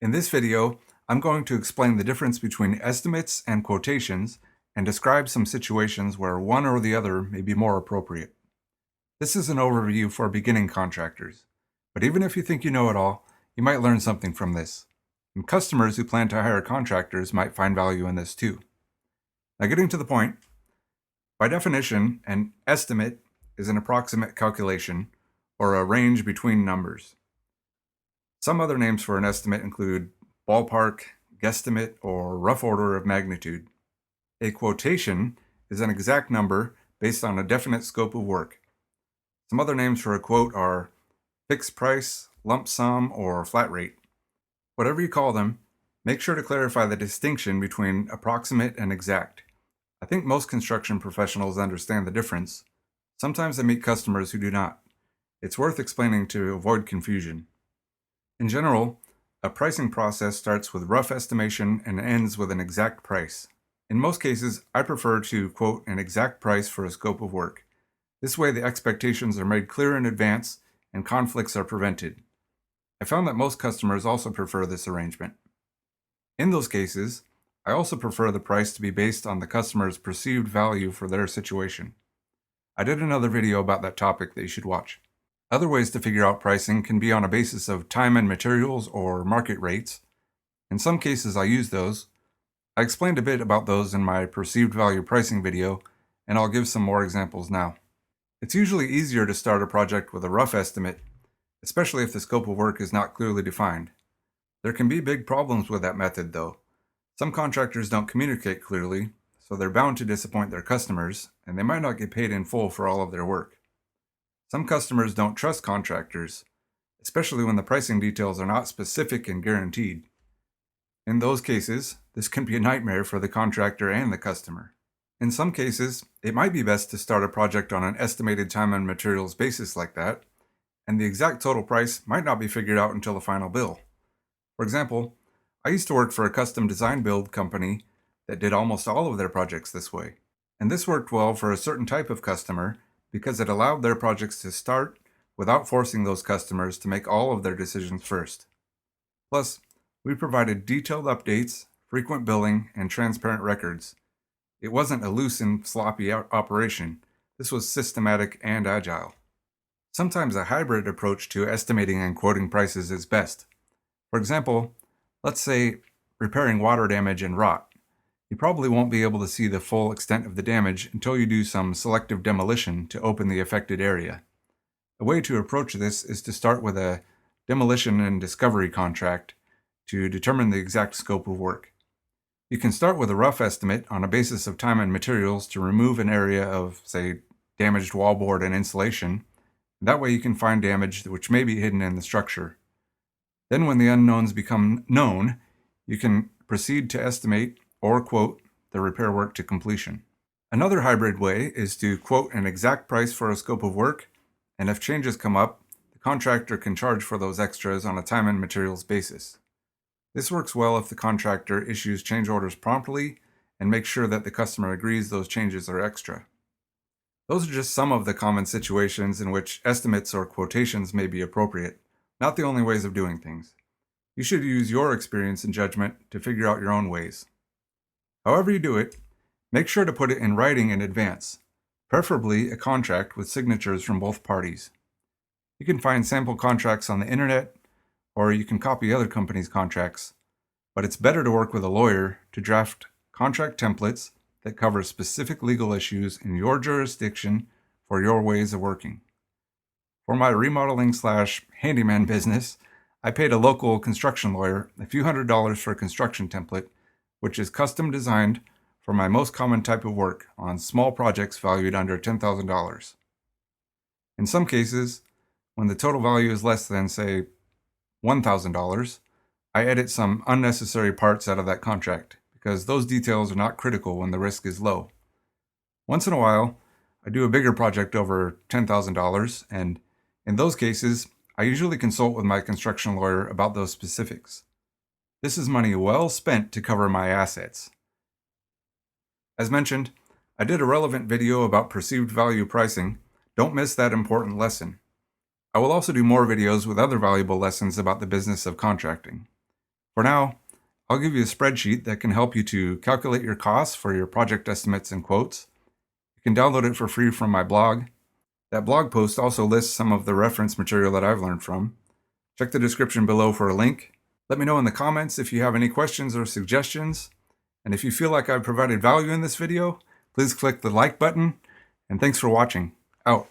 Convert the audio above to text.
In this video, I'm going to explain the difference between estimates and quotations and describe some situations where one or the other may be more appropriate. This is an overview for beginning contractors, but even if you think you know it all, you might learn something from this. And customers who plan to hire contractors might find value in this too. Now, getting to the point, by definition, an estimate is an approximate calculation or a range between numbers. Some other names for an estimate include ballpark, guesstimate, or rough order of magnitude. A quotation is an exact number based on a definite scope of work. Some other names for a quote are fixed price, lump sum, or flat rate. Whatever you call them, make sure to clarify the distinction between approximate and exact. I think most construction professionals understand the difference. Sometimes I meet customers who do not. It's worth explaining to avoid confusion. In general, a pricing process starts with rough estimation and ends with an exact price. In most cases, I prefer to quote an exact price for a scope of work. This way the expectations are made clear in advance and conflicts are prevented. I found that most customers also prefer this arrangement. In those cases, I also prefer the price to be based on the customer's perceived value for their situation. I did another video about that topic that you should watch. Other ways to figure out pricing can be on a basis of time and materials or market rates. In some cases I use those. I explained a bit about those in my perceived value pricing video, and I'll give some more examples now. It's usually easier to start a project with a rough estimate, especially if the scope of work is not clearly defined. There can be big problems with that method though. Some contractors don't communicate clearly, so they're bound to disappoint their customers, and they might not get paid in full for all of their work. Some customers don't trust contractors, especially when the pricing details are not specific and guaranteed. In those cases, this can be a nightmare for the contractor and the customer. In some cases, it might be best to start a project on an estimated time and materials basis like that, and the exact total price might not be figured out until the final bill. For example, I used to work for a custom design build company that did almost all of their projects this way. And this worked well for a certain type of customer because it allowed their projects to start without forcing those customers to make all of their decisions first. Plus, we provided detailed updates, frequent billing, and transparent records. It wasn't a loose and sloppy operation. This was systematic and agile. Sometimes a hybrid approach to estimating and quoting prices is best. For example, let's say repairing water damage and rot. You probably won't be able to see the full extent of the damage until you do some selective demolition to open the affected area. A way to approach this is to start with a demolition and discovery contract to determine the exact scope of work. You can start with a rough estimate on a basis of time and materials to remove an area of, say, damaged wallboard and insulation. That way you can find damage which may be hidden in the structure. Then when the unknowns become known, you can proceed to estimate or quote the repair work to completion. Another hybrid way is to quote an exact price for a scope of work, and if changes come up, the contractor can charge for those extras on a time and materials basis. This works well if the contractor issues change orders promptly and makes sure that the customer agrees those changes are extra. Those are just some of the common situations in which estimates or quotations may be appropriate, not the only ways of doing things. You should use your experience and judgment to figure out your own ways. However you do it, make sure to put it in writing in advance, preferably a contract with signatures from both parties. You can find sample contracts on the internet, or you can copy other companies' contracts, but it's better to work with a lawyer to draft contract templates that cover specific legal issues in your jurisdiction for your ways of working. For my remodeling/handyman business, I paid a local construction lawyer a few $100s for a construction template, which is custom designed for my most common type of work on small projects valued under $10,000. In some cases, when the total value is less than, say, $1,000, I edit some unnecessary parts out of that contract because those details are not critical when the risk is low. Once in a while, I do a bigger project over $10,000, and in those cases, I usually consult with my construction lawyer about those specifics. This is money well spent to cover my assets. As mentioned, I did a relevant video about perceived value pricing. Don't miss that important lesson. I will also do more videos with other valuable lessons about the business of contracting. For now, I'll give you a spreadsheet that can help you to calculate your costs for your project estimates and quotes. You can download it for free from my blog. That blog post also lists some of the reference material that I've learned from. Check the description below for a link. Let me know in the comments if you have any questions or suggestions. And if you feel like I've provided value in this video, please click the like button. And thanks for watching. Out.